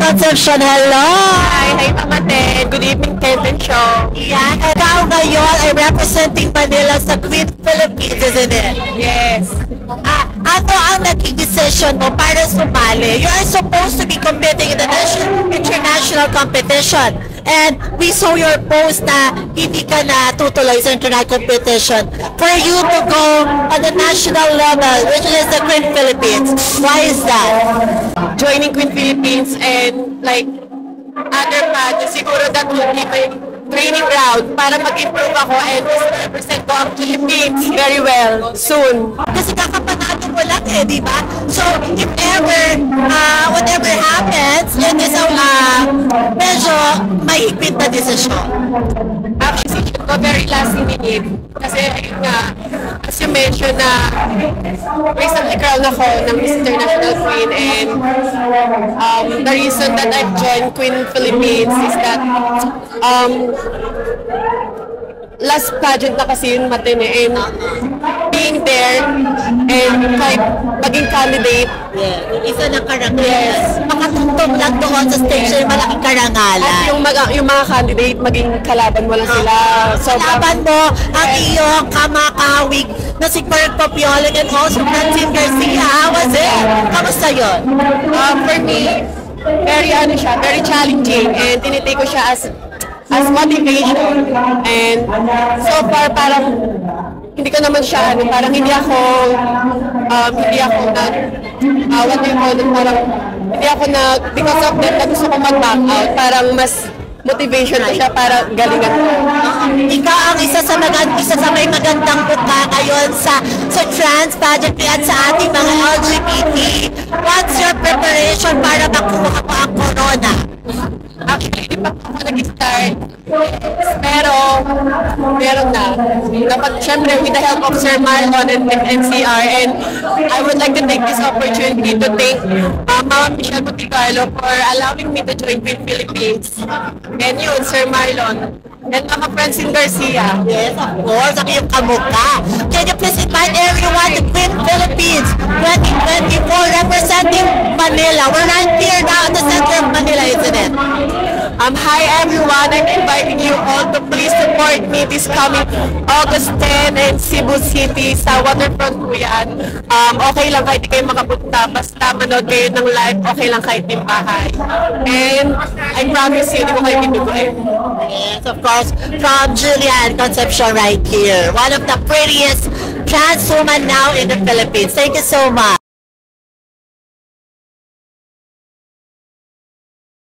Concepcion, hello! Hi kapatid. Good evening, Kevin Show. Yan, ikaw ngayon ay representing Manila sa Queen Philippines, isn't it? Yes. Ano ang naging decision mo para sumali? You are supposed to be competing in the international competition. And we saw your post na hindi ka na tutuloy sa international competition. For you to go on the national level, which is the Queen Philippines. Why is that? Joining Queen Philippines and like other pageants, siguro that will be my training ground para mag-improve ako and represent ko ang Philippines very well soon. Kasi kakapanado mo lang di ba? So, if ever, whatever happens, it is medyo mahigpit na desisyon. Actually, decision ko very last minute. Kasi ayun nga, as you mentioned na recently crowned ako ng Miss International Queen and the reason that I've joined Queen Philippines is that last pageant na kasi yun matine and being there and kahit maging candidate, Isa ng karangalan. Yes. Makatugtog lang doon sa stage yung malaking karangalan. at yung mga candidate, maging kalaban mo lang sila. So, Laban mo ang iyong kamakawig na si Kurt Popiolig and also Francine Garcia. How was it? Kamusta yun? for me, very challenging and tinitake ko siya as motivation. And so far, parang hindi ko naman siya, parang hindi ako what do you call it, parang hindi ako because of that, na gusto ko mag-back out, parang mas motivation ko siya para galingan ko. Ikaw ang isa sa may magandang buka ngayon sa trans pageantry at sa ating mga LGBT. What's your preparation para makuha mo ang corona? Actually, hindi pa ako nag-start. Pero, meron na. Dapat, syempre, with the help of Sir Marlon and NCR, and I would like to take this opportunity to thank Mama Michelle Monticarlo for allowing me to join Queen Philippines. And yun, Sir Marlon. And Mama Francine Garcia. Yes, of course, ang iyong kamukha. Can you please invite everyone to Queen Philippines 2024 representing Manila? We're right here now at the center of Manila, isn't it? Hi everyone, I'm inviting you all to please support me this coming August 10 in Cebu City sa waterfront po yan. Okay lang kahit di kayo makapunta, basta manood kayo ng live, okay lang kahit di bahay. And I promise you, di ko kayo binubuhin. Yes, of course, from Julian Concepcion right here. One of the prettiest trans women now in the Philippines. Thank you so much.